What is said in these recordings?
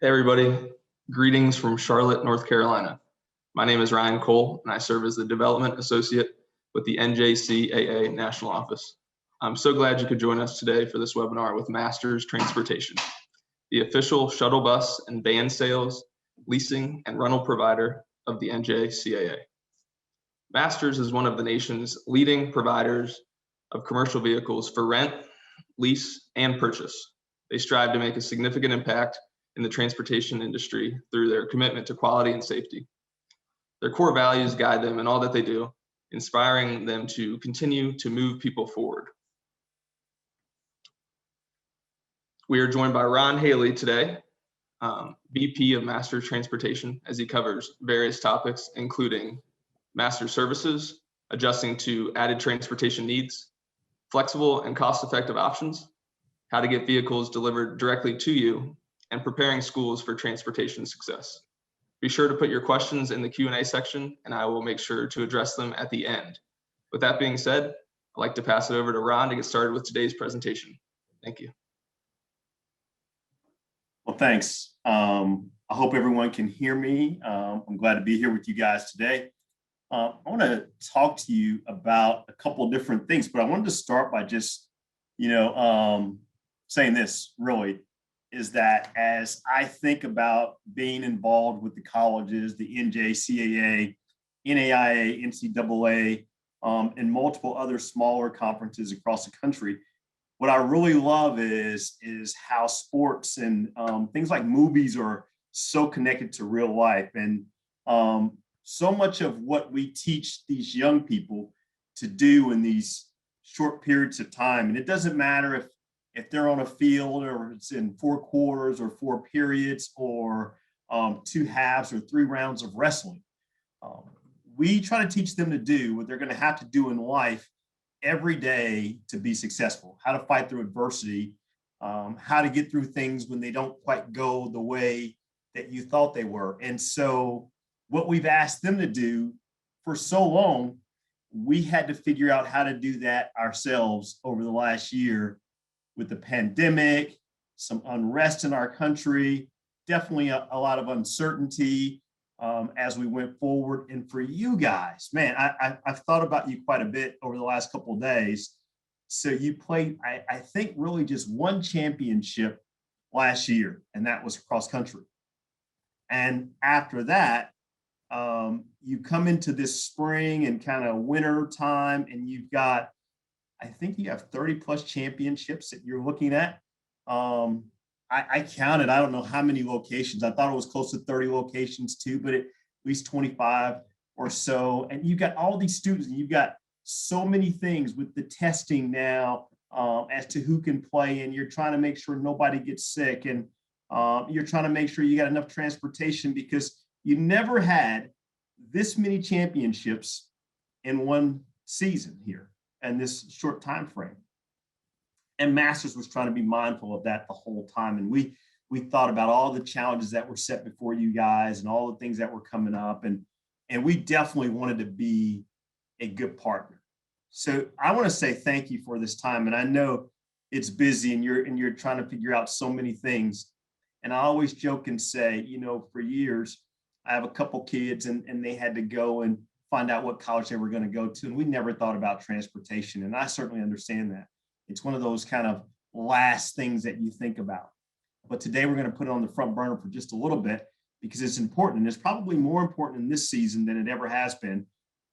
Hey everybody, greetings from Charlotte, North Carolina. My name is Ryan Cole and I serve as the Development Associate with the NJCAA National Office. I'm so glad you could join us today for this webinar with Masters Transportation, the official shuttle bus and van sales, leasing, and rental provider of the NJCAA. Masters is one of the nation's leading providers of commercial vehicles for rent, lease, and purchase. They strive to make a significant impact in the transportation industry through their commitment to quality and safety. Their core values guide them in all that they do, inspiring them to continue to move people forward. We are joined by Ron Haley today, VP of Master Transportation, as he covers various topics, including master services, adjusting to added transportation needs, flexible and cost-effective options, how to get vehicles delivered directly to you, and preparing schools for transportation success. Be sure to put your questions in the Q&A section, and I will make sure to address them at the end. With that being said, I'd like to pass it over to Ron to get started with today's presentation. Thank you. Well, thanks. I hope everyone can hear me. I'm glad to be here with you guys today. I want to talk to you about a couple of different things, but I wanted to start by just, saying this really, is that as I think about being involved with the colleges, the NJCAA, NAIA, NCAA, and multiple other smaller conferences across the country, what I really love is how sports and things like movies are so connected to real life. And so much of what we teach these young people to do in these short periods of time, and it doesn't matter if they're on a field or it's in 4 quarters or 4 periods or 2 halves or 3 rounds of wrestling. We try to teach them to do what they're going to have to do in life every day to be successful, how to fight through adversity, how to get through things when they don't quite go the way that you thought they were. And so what we've asked them to do for so long, we had to figure out how to do that ourselves over the last year. With the pandemic, some unrest in our country, definitely a lot of uncertainty as we went forward. And for you guys, man, I've thought about you quite a bit over the last couple of days. So you played, I think, really just 1 championship last year, and that was cross country. And after that, you come into this spring and kind of winter time, and you've got, I think you have 30 plus championships that you're looking at. I counted, I don't know how many locations. I thought it was close to 30 locations too, but at least 25 or so. And you've got all these students, and you've got so many things with the testing now as to who can play, and you're trying to make sure nobody gets sick, and you're trying to make sure you got enough transportation, because you never had this many championships in one season here and this short time frame. And Masters was trying to be mindful of that the whole time. And we thought about all the challenges that were set before you guys and all the things that were coming up. And we definitely wanted to be a good partner. So I want to say thank you for this time. And I know it's busy and you're trying to figure out so many things. And I always joke and say, for years, I have a couple kids and they had to go and find out what college they were going to go to. And we never thought about transportation. And I certainly understand that. It's one of those kind of last things that you think about. But today we're going to put it on the front burner for just a little bit, because it's important. And it's probably more important in this season than it ever has been,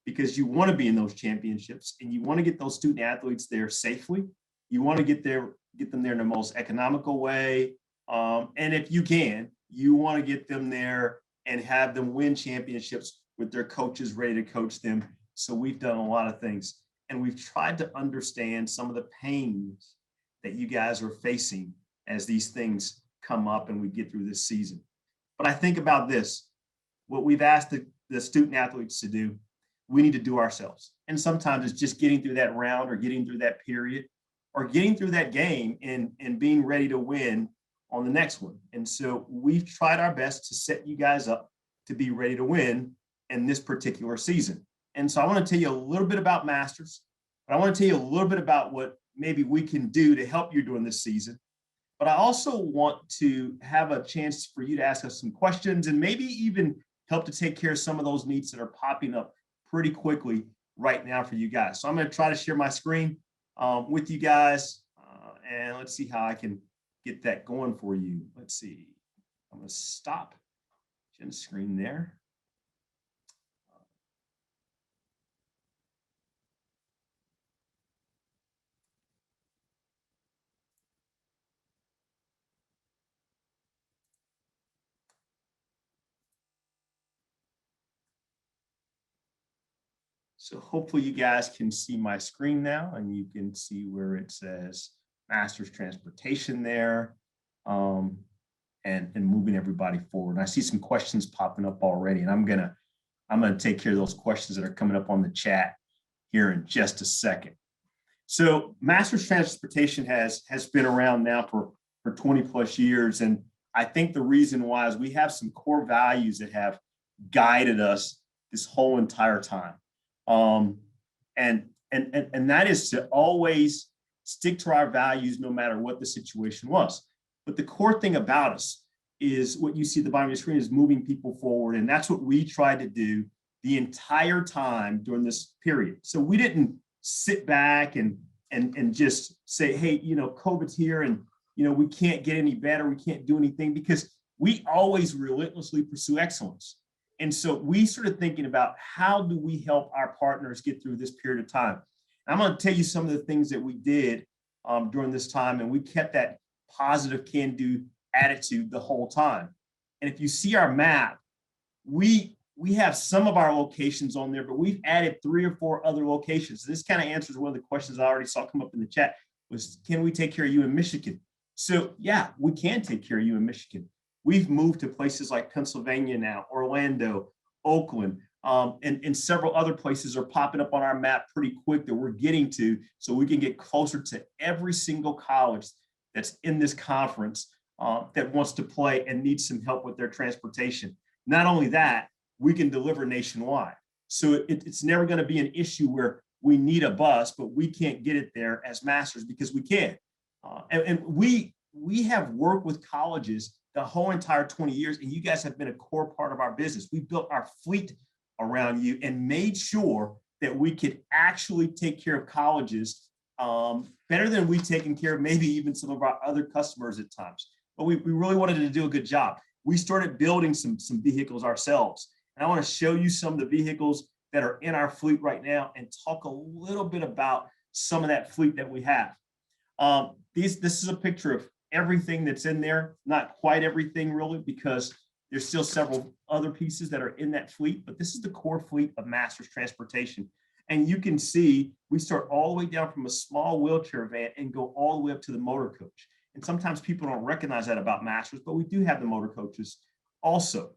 because you want to be in those championships and you want to get those student athletes there safely. You want to get them there in the most economical way. And if you can, you want to get them there and have them win championships with their coaches ready to coach them. So we've done a lot of things, and we've tried to understand some of the pains that you guys are facing as these things come up and we get through this season. But I think about this, what we've asked the student athletes to do, we need to do ourselves. And sometimes it's just getting through that round or getting through that period or getting through that game and being ready to win on the next one. And so we've tried our best to set you guys up to be ready to win in this particular season. And so I want to tell you a little bit about Masters, but I want to tell you a little bit about what maybe we can do to help you during this season. but I also want to have a chance for you to ask us some questions and maybe even help to take care of some of those needs that are popping up pretty quickly right now for you guys. So I'm going to try to share my screen with you guys, and let's see how I can get that going for you. Let's see. I'm going to stop the screen there. So hopefully you guys can see my screen now, and you can see where it says Masters Transportation there, and moving everybody forward. And I see some questions popping up already, and I'm gonna take care of those questions that are coming up on the chat here in just a second. So Masters Transportation has been around now for 20 plus years, and I think the reason why is we have some core values that have guided us this whole entire time. And that is to always stick to our values no matter what the situation was. But the core thing about us is what you see at the bottom of your screen is moving people forward. And that's what we tried to do the entire time during this period. So we didn't sit back and just say, hey, COVID's here and, we can't get any better. We can't do anything, because we always relentlessly pursue excellence. And so we started thinking about how do we help our partners get through this period of time. And I'm going to tell you some of the things that we did during this time, and we kept that positive can-do attitude the whole time. And if you see our map, we have some of our locations on there, but we've added 3 or 4 other locations. This kind of answers one of the questions I already saw come up in the chat was, can we take care of you in Michigan? So yeah, we can take care of you in Michigan. We've moved to places like Pennsylvania now, Orlando, Oakland, and several other places are popping up on our map pretty quick that we're getting to, so we can get closer to every single college that's in this conference that wants to play and needs some help with their transportation. Not only that, we can deliver nationwide. So it's never going to be an issue where we need a bus, but we can't get it there as Masters, because we can. And we have worked with colleges the whole entire 20 years, and you guys have been a core part of our business. We built our fleet around you and made sure that we could actually take care of colleges better than we've taken care of maybe even some of our other customers at times. But we really wanted to do a good job. We started building some vehicles ourselves. And I want to show you some of the vehicles that are in our fleet right now and talk a little bit about some of that fleet that we have. This is a picture of everything that's in there, not quite everything really, because there's still several other pieces that are in that fleet, but this is the core fleet of Masters Transportation. And you can see we start all the way down from a small wheelchair van and go all the way up to the motor coach. And sometimes people don't recognize that about Masters, but we do have the motor coaches also.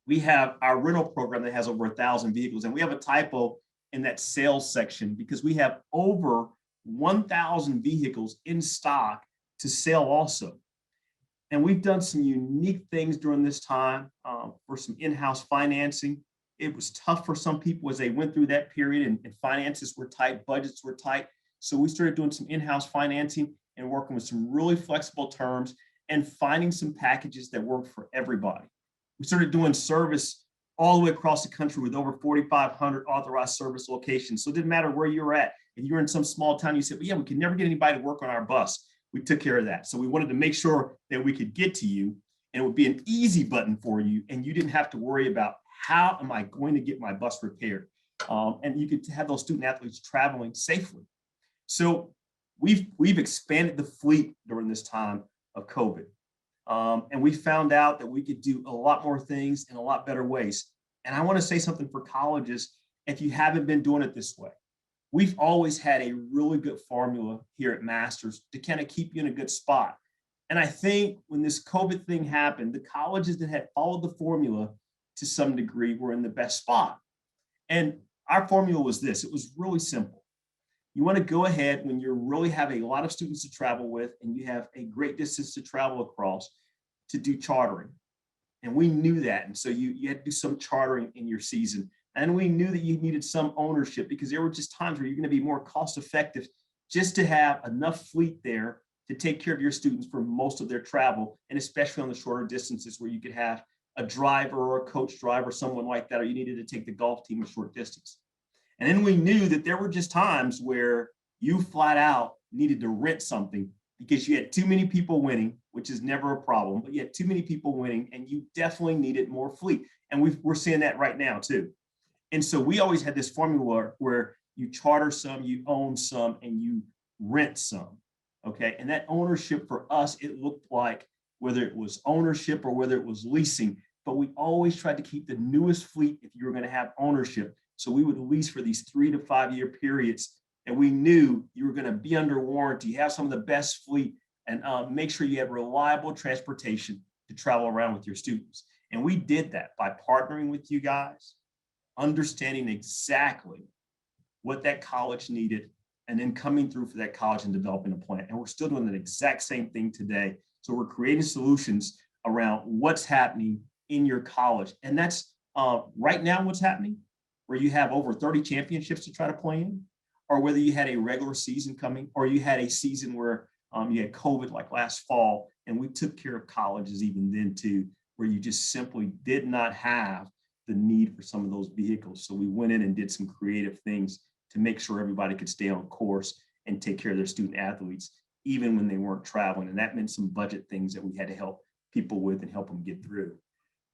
We have our rental program that has over 1,000 vehicles, and we have a typo in that sales section because we have over 1,000 vehicles in stock to sell also. And we've done some unique things during this time for some in-house financing. It was tough for some people as they went through that period, and finances were tight, budgets were tight. So we started doing some in-house financing and working with some really flexible terms and finding some packages that work for everybody. We started doing service all the way across the country with over 4,500 authorized service locations. So it didn't matter where you were at. If you were in some small town, you said, well, yeah, we could never get anybody to work on our bus. We took care of that. So we wanted to make sure that we could get to you, and it would be an easy button for you, and you didn't have to worry about how am I going to get my bus repaired. And you could have those student athletes traveling safely. So we've expanded the fleet during this time of COVID. And we found out that we could do a lot more things in a lot better ways. And I want to say something for colleges, if you haven't been doing it this way. We've always had a really good formula here at Masters to kind of keep you in a good spot. And I think when this COVID thing happened, the colleges that had followed the formula to some degree were in the best spot. And our formula was this. It was really simple. You want to go ahead when you really have a lot of students to travel with and you have a great distance to travel across to do chartering. And we knew that. And so you had to do some chartering in your season. And we knew that you needed some ownership because there were just times where you're going to be more cost effective just to have enough fleet there to take care of your students for most of their travel, and especially on the shorter distances where you could have a driver or a coach driver, someone like that, or you needed to take the golf team a short distance. And then we knew that there were just times where you flat out needed to rent something because you had too many people winning, which is never a problem, but you had too many people winning and you definitely needed more fleet. And we're seeing that right now too. And so we always had this formula where you charter some, you own some, and you rent some, okay? And that ownership for us, it looked like whether it was ownership or whether it was leasing, but we always tried to keep the newest fleet if you were gonna have ownership. So we would lease for these 3 to 5 year periods, and we knew you were gonna be under warranty, have some of the best fleet, and make sure you had reliable transportation to travel around with your students. And we did that by partnering with you guys, understanding exactly what that college needed, and then coming through for that college and developing a plan. And we're still doing the exact same thing today. So we're creating solutions around what's happening in your college. And that's right now what's happening, where you have over 30 championships to try to play in, or whether you had a regular season coming, or you had a season where you had COVID like last fall, and we took care of colleges even then too, where you just simply did not have the need for some of those vehicles. So we went in and did some creative things to make sure everybody could stay on course and take care of their student athletes, even when they weren't traveling. And that meant some budget things that we had to help people with and help them get through.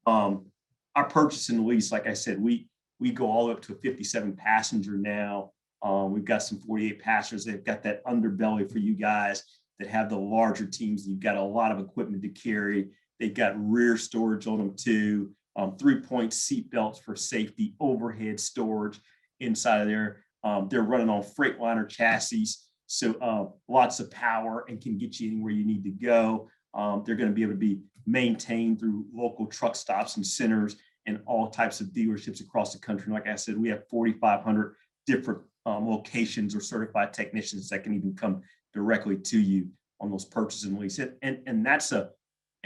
Our purchase and lease, like I said, we go all the way up to a 57 passenger now. We've got some 48 passengers. They've got that underbelly for you guys that have the larger teams. You've got a lot of equipment to carry. They've got rear storage on them too. 3-point seat belts for safety, overhead storage inside of there. They're running on Freightliner chassis, so lots of power and can get you anywhere you need to go. They're going to be able to be maintained through local truck stops and centers and all types of dealerships across the country. Like I said, we have 4,500 different locations or certified technicians that can even come directly to you on those purchase and lease. And that's a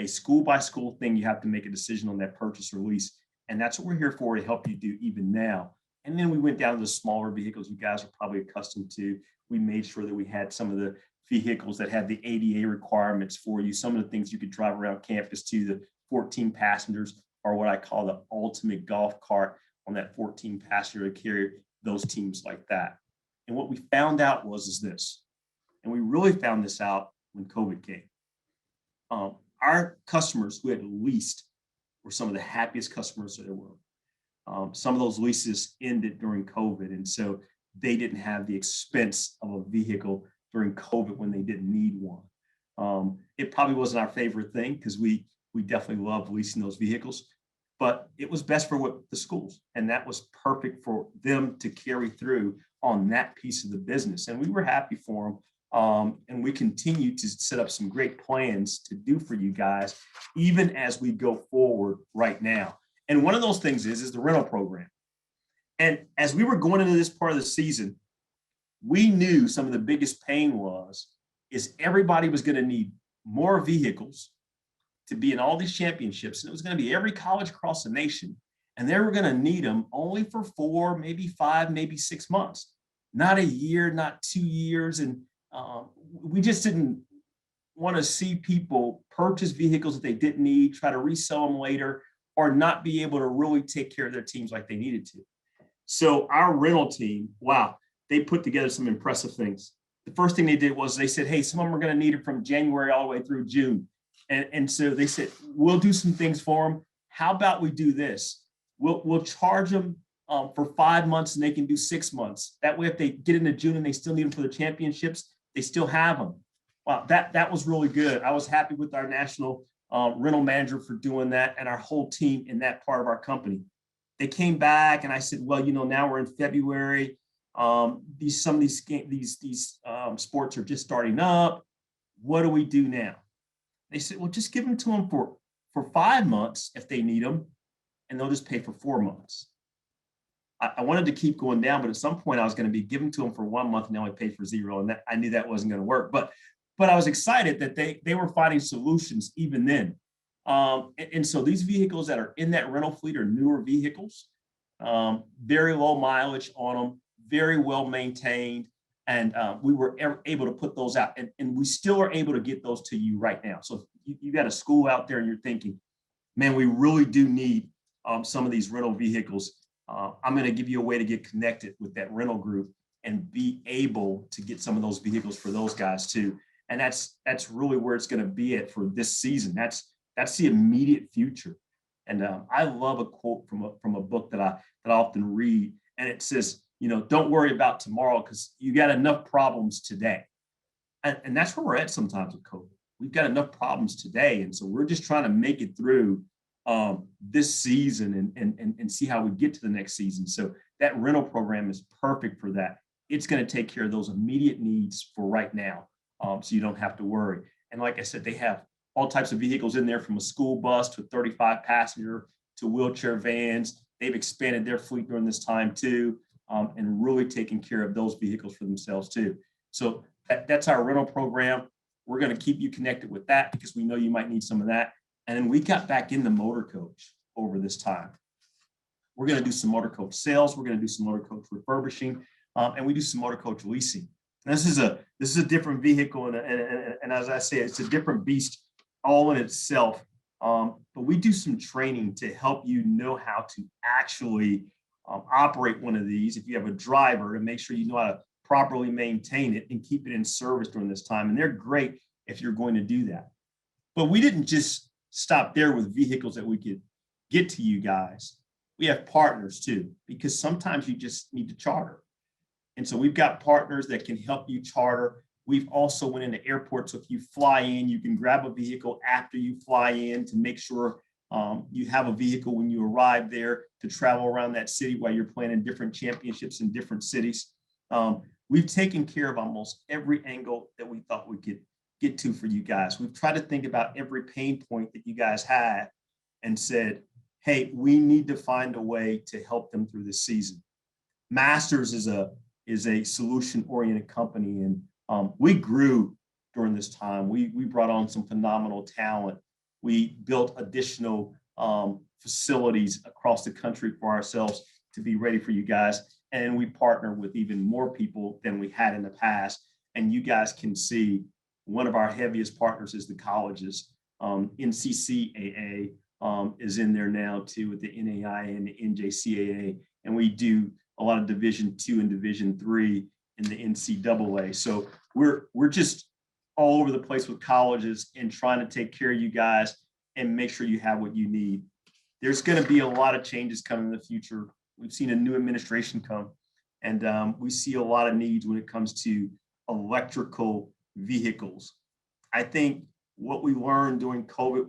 school by school thing. You have to make a decision on that purchase or lease. And that's what we're here for, to help you do even now. And then we went down to the smaller vehicles you guys are probably accustomed to. We made sure that we had some of the vehicles that had the ADA requirements for you. Some of the things you could drive around campus to, the 14 passengers, or what I call the ultimate golf cart on that 14 passenger to carry those teams like that. And what we found out was this, and we really found this out when COVID came. Our customers who had leased were some of the happiest customers that there were. Some of those leases ended during COVID, and so they didn't have the expense of a vehicle during COVID when they didn't need one. It probably wasn't our favorite thing because we definitely love leasing those vehicles, but it was best for what the schools, and that was perfect for them to carry through on that piece of the business. And we were happy for them. And we continue to set up some great plans to do for you guys, even as we go forward right now. And one of those things is the rental program. And as we were going into this part of the season, we knew some of the biggest pain is everybody was going to need more vehicles to be in all these championships. And it was going to be every college across the nation. And they were going to need them only for 4, maybe 5, maybe 6 months, not a year, not 2 years. And we just didn't want to see people purchase vehicles that they didn't need, try to resell them later, or not be able to really take care of their teams like they needed to. So our rental team, wow, they put together some impressive things. The first thing they did was they said, hey, some of them are going to need it from January all the way through June. And so they said, we'll do some things for them. How about we do this? We'll charge them for 5 months and they can do 6 months. That way, if they get into June and they still need them for the championships, they still have them. Wow, that was really good. I was happy with our national rental manager for doing that, and our whole team in that part of our company. They came back and I said, well, now we're in February. Some of these sports are just starting up. What do we do now? They said, well, just give them to them for 5 months if they need them, and they'll just pay for 4 months. I wanted to keep going down, but at some point I was going to be given to them for 1 month and they only paid for 0. And I knew that wasn't going to work. But I was excited that they were finding solutions even then. And so these vehicles that are in that rental fleet are newer vehicles, very low mileage on them, very well maintained. And we were able to put those out, and we still are able to get those to you right now. So if you got a school out there and you're thinking, man, we really do need some of these rental vehicles. I'm going to give you a way to get connected with that rental group and be able to get some of those vehicles for those guys too. And that's really where it's going to be at for this season. That's the immediate future. And I love a quote from a book that I often read, and it says, don't worry about tomorrow because you got enough problems today. And that's where we're at sometimes with COVID. We've got enough problems today, and so we're just trying to make it through this season and see how we get to the next season. So that rental program is perfect for that. It's going to take care of those immediate needs for right now, so you don't have to worry. And like I said, they have all types of vehicles in there, from a school bus to a 35 passenger to wheelchair vans. They've expanded their fleet during this time too, and really taking care of those vehicles for themselves too. So that's our rental program. We're going to keep you connected with that because we know you might need some of that. And then we got back in the motor coach over this time. We're going to do some motor coach sales. We're going to do some motor coach refurbishing, and we do some motor coach leasing. And this is a different vehicle, and as I say, it's a different beast all in itself. But we do some training to help you know how to actually operate one of these. If you have a driver, to make sure you know how to properly maintain it and keep it in service during this time. And they're great if you're going to do that. But we didn't just stop there with vehicles that we could get to you guys. We have partners too, because sometimes you just need to charter. And so we've got partners that can help you charter. We've also went into airports. So if you fly in, you can grab a vehicle after you fly in to make sure you have a vehicle when you arrive there to travel around that city while you're playing in different championships in different cities. We've taken care of almost every angle that we thought we could get to for you guys. We've tried to think about every pain point that you guys had and said, hey, we need to find a way to help them through this season. Masters is a solution-oriented company, and we grew during this time. We brought on some phenomenal talent. We built additional facilities across the country for ourselves to be ready for you guys. And we partner with even more people than we had in the past. And you guys can see one of our heaviest partners is the colleges. NCCAA is in there now too, with the NAIA and the NJCAA. And we do a lot of Division II and Division III in the NCAA. So we're just all over the place with colleges and trying to take care of you guys and make sure you have what you need. There's going to be a lot of changes coming in the future. We've seen a new administration come, and we see a lot of needs when it comes to electrical vehicles. I think what we learned during COVID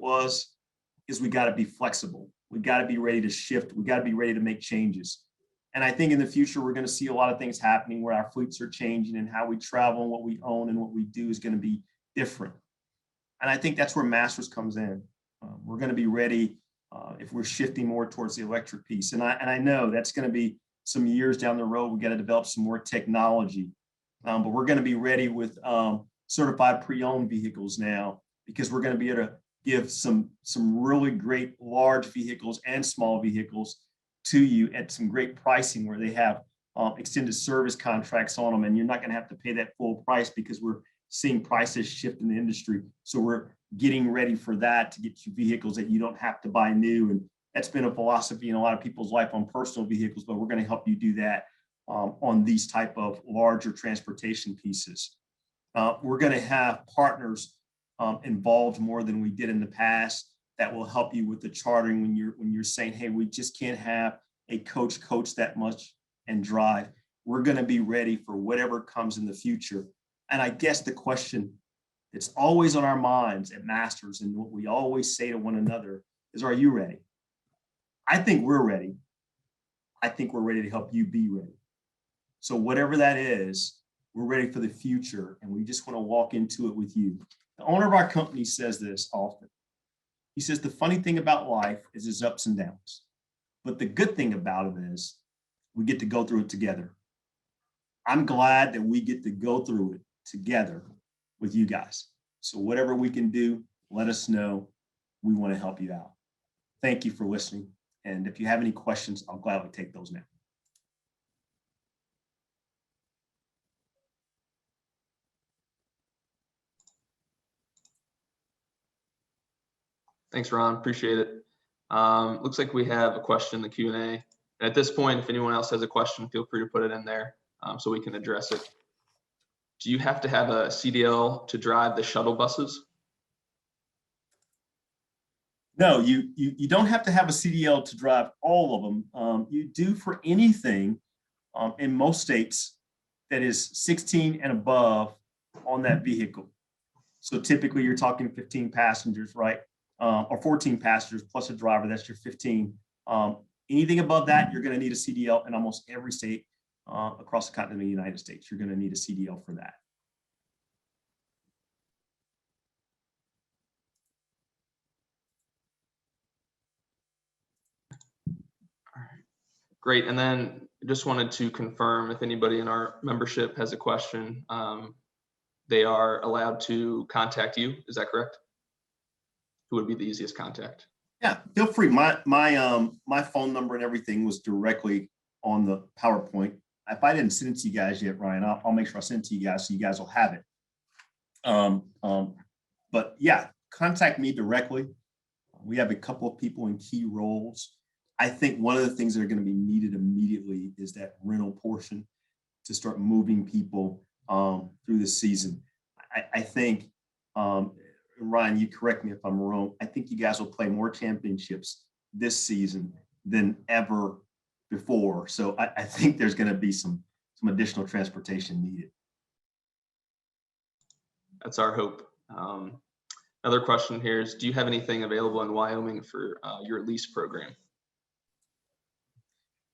is we got to be flexible. We got to be ready to shift. We got to be ready to make changes. And I think in the future, we're going to see a lot of things happening where our fleets are changing, and how we travel and what we own and what we do is going to be different. And I think that's where Masters comes in. We're going to be ready if we're shifting more towards the electric piece. And I know that's going to be some years down the road. We got to develop some more technology, but we're going to be ready with certified pre-owned vehicles now, because we're going to be able to give some really great large vehicles and small vehicles to you at some great pricing, where they have extended service contracts on them, and you're not going to have to pay that full price, because we're seeing prices shift in the industry. So we're getting ready for that, to get you vehicles that you don't have to buy new. And that's been a philosophy in a lot of people's life on personal vehicles, but we're going to help you do that on these type of larger transportation pieces. We're going to have partners involved more than we did in the past that will help you with the chartering when you're saying, hey, we just can't have a coach that much and drive. We're going to be ready for whatever comes in the future. And I guess the question that's always on our minds at Masters, and what we always say to one another, is, are you ready? I think we're ready. I think we're ready to help you be ready. So whatever that is, we're ready for the future, and we just want to walk into it with you. The owner of our company says this often. He says, the funny thing about life is its ups and downs, but the good thing about it is we get to go through it together. I'm glad that we get to go through it together with you guys. So whatever we can do, let us know. We want to help you out. Thank you for listening. And if you have any questions, I'll gladly take those now. Thanks, Ron. Appreciate it. Looks like we have a question in the Q&A. And at this point, if anyone else has a question, feel free to put it in there so we can address it. Do you have to have a CDL to drive the shuttle buses? No, you don't have to have a CDL to drive all of them. You do for anything in most states that is 16 and above on that vehicle. So typically you're talking 15 passengers, right? Or 14 passengers plus a driver, that's your 15. Anything above that, you're going to need a CDL in almost every state across the continent of the United States. You're going to need a CDL for that. Great. And then just wanted to confirm if anybody in our membership has a question, they are allowed to contact you. Is that correct? Who would be the easiest contact? Yeah, feel free. My phone number and everything was directly on the PowerPoint. If I didn't send it to you guys yet, Ryan, I'll make sure I send it to you guys so you guys will have it. But yeah, contact me directly. We have a couple of people in key roles. I think one of the things that are going to be needed immediately is that rental portion to start moving people through the season. I think, Ryan, you correct me if I'm wrong, I think you guys will play more championships this season than ever before. So I think there's going to be some additional transportation needed. That's our hope. Another question here is, do you have anything available in Wyoming for your lease program?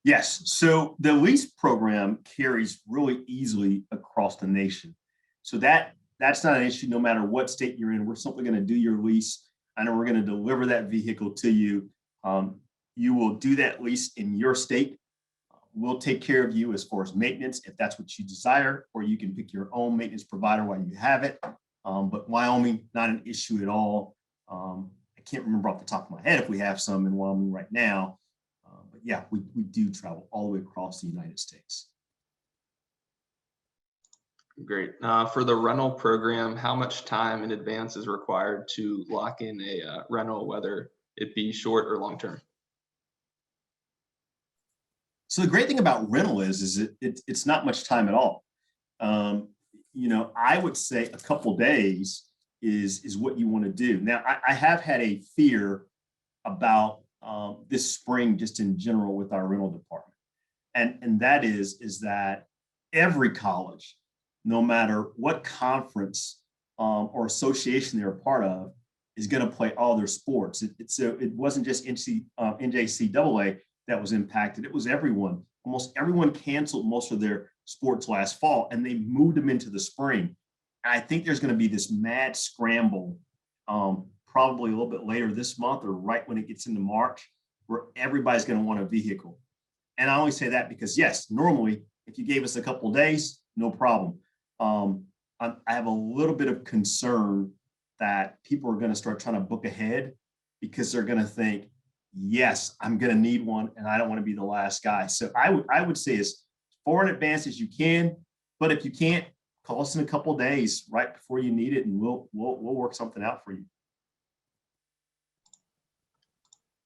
Yes, so the lease program carries really easily across the nation. So that's not an issue no matter what state you're in. We're simply going to do your lease. I know we're going to deliver that vehicle to you. You will do that lease in your state. We'll take care of you as far as maintenance if that's what you desire, or you can pick your own maintenance provider while you have it. But Wyoming, not an issue at all. I can't remember off the top of my head if we have some in Wyoming right now. But yeah, we do travel all the way across the United States. Great. For the rental program, how much time in advance is required to lock in a rental, whether it be short or long term? So the great thing about rental is it's not much time at all. You know, I would say a couple days is what you want to do. Now, I have had a fear about this spring just in general with our rental department. And that is that every college, no matter what conference or association they're a part of, is going to play all their sports. It wasn't just NJCAA that was impacted. It was everyone. Almost everyone canceled most of their sports last fall, and they moved them into the spring. And I think there's going to be this mad scramble probably a little bit later this month or right when it gets into March, where everybody's going to want a vehicle. And I only say that because, yes, normally, if you gave us a couple of days, no problem. I have a little bit of concern that people are going to start trying to book ahead because they're going to think, yes, I'm going to need one, and I don't want to be the last guy. So I would say as far in advance as you can, but if you can't, call us in a couple of days right before you need it, and we'll work something out for you.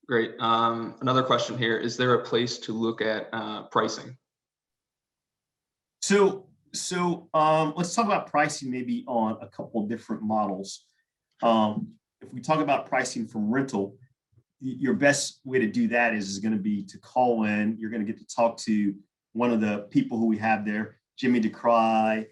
Great. Another question here: is there a place to look at pricing? So let's talk about pricing maybe on a couple of different models. If we talk about pricing from rental, your best way to do that is going to be to call in. You're going to get to talk to one of the people who we have there, Jimmy DeCry.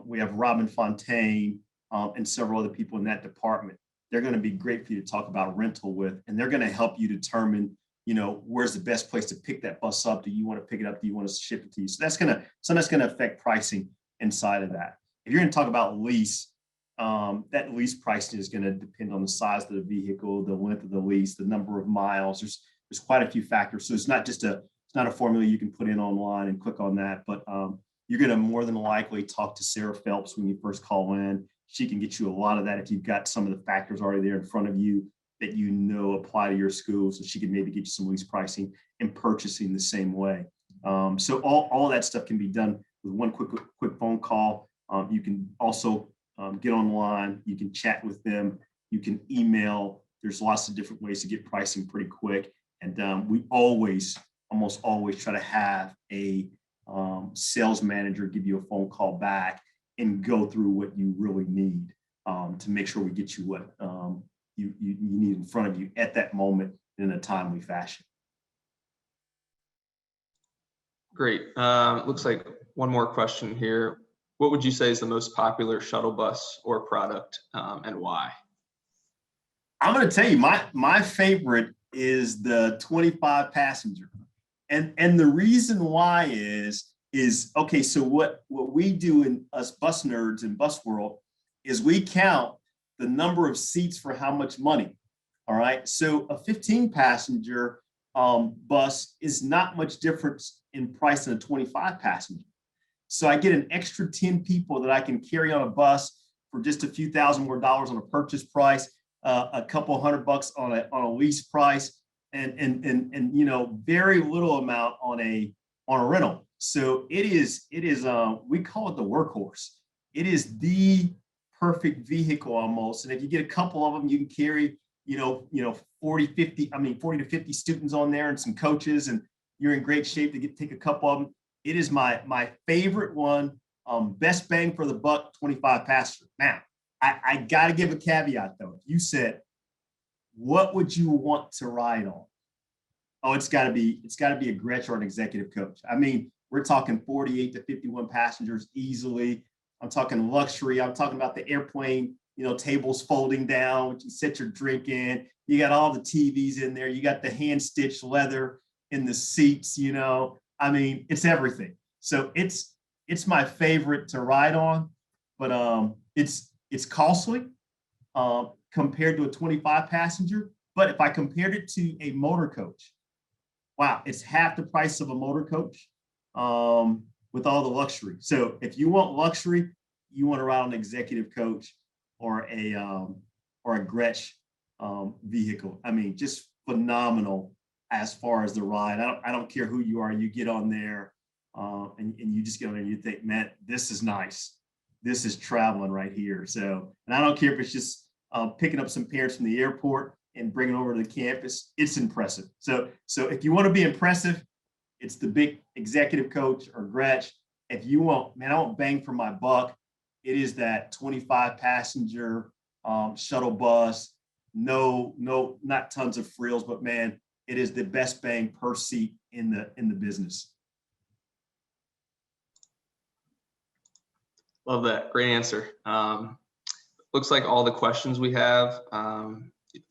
We have Robin Fontaine and several other people in that department. They're going to be great for you to talk about rental with, and they're going to help you determine, you know, where's the best place to pick that bus up. Do you want to pick it up? Do you want to ship it to you? So that's going to affect pricing inside of that. If you're going to talk about lease, that lease pricing is going to depend on the size of the vehicle, the length of the lease, the number of miles. There's quite a few factors. So it's not a formula you can put in online and click on that, but you're going to more than likely talk to Sarah Phelps when you first call in. She can get you a lot of that if you've got some of the factors already there in front of you that you know apply to your school. So she can maybe get you some lease pricing and purchasing the same way. So all that stuff can be done with one quick phone call. You can also get online. You can chat with them. You can email there's lots of different ways to get pricing pretty quick. And we almost always try to have a sales manager give you a phone call back and go through what you really need to make sure we get you what you need in front of you at that moment in a timely fashion. Great. Looks like one more question here. What would you say is the most popular shuttle bus or product, and why? I'm going to tell you, my favorite is the 25 passenger. And the reason why is okay, so what we do in us bus nerds in bus world is we count the number of seats for how much money. All right. So a 15 passenger bus is not much difference in price than a 25 passenger. So I get an extra 10 people that I can carry on a bus for just a few thousand more dollars on a purchase price, a couple $100 on a lease price, and you know, very little amount on a rental. So it is we call it the workhorse. It is the perfect vehicle almost. And if you get a couple of them, you can carry, you know, 40 to 50 students on there and some coaches, and you're in great shape to take a couple of them. It is my favorite one. Best bang for the buck, 25 passenger. Now, I got to give a caveat though. If you said, what would you want to ride on? Oh, it's got to be a Gretsch or an executive coach. I mean, we're talking 48 to 51 passengers easily. I'm talking luxury. I'm talking about the airplane, you know, tables folding down, you set your drink in. You got all the TVs in there. You got the hand stitched leather in the seats, you know. I mean, it's everything. So it's my favorite to ride on, but it's costly compared to a 25 passenger. But if I compared it to a motor coach, wow, it's half the price of a motor coach with all the luxury. So if you want luxury, you want to ride on an executive coach or a Gretsch vehicle. I mean, just phenomenal as far as the ride. I don't care who you are. You get on there and you just get on there and you think, man, this is nice. This is traveling right here. So, and I don't care if it's just picking up some parents from the airport and bringing over to the campus. It's impressive. So if you want to be impressive, it's the big executive coach or Gretsch. If you want, man, I want bang for my buck, it is that 25 passenger shuttle bus. No, not tons of frills, but man, it is the best bang per seat in the business. Love that. Great answer. Looks like all the questions we have.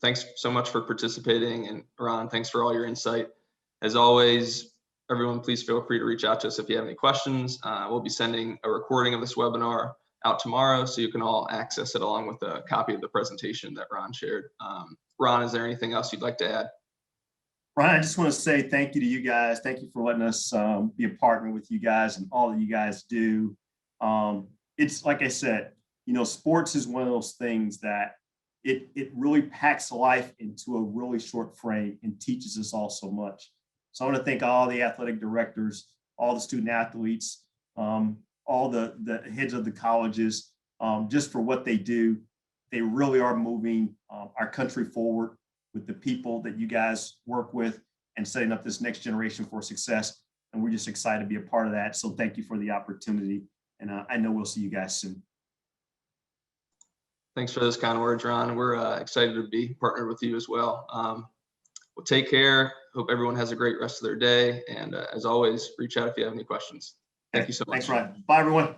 Thanks so much for participating. And Ron, thanks for all your insight. As always, everyone, please feel free to reach out to us if you have any questions. We'll be sending a recording of this webinar out tomorrow, so you can all access it along with a copy of the presentation that Ron shared. Ron, is there anything else you'd like to add? Ryan, I just want to say thank you to you guys. Thank you for letting us be a partner with you guys and all that you guys do. It's like I said, you know, sports is one of those things that it really packs life into a really short frame and teaches us all so much. So I want to thank all the athletic directors, all the student athletes, all the heads of the colleges, just for what they do. They really are moving our country forward with the people that you guys work with and setting up this next generation for success. And we're just excited to be a part of that. So thank you for the opportunity. And I know we'll see you guys soon. Thanks for those kind words, Ron. We're excited to be partnered with you as well. Well, take care. Hope everyone has a great rest of their day. And as always, reach out if you have any questions. Thank you so much. Thanks, Ryan. Bye, everyone.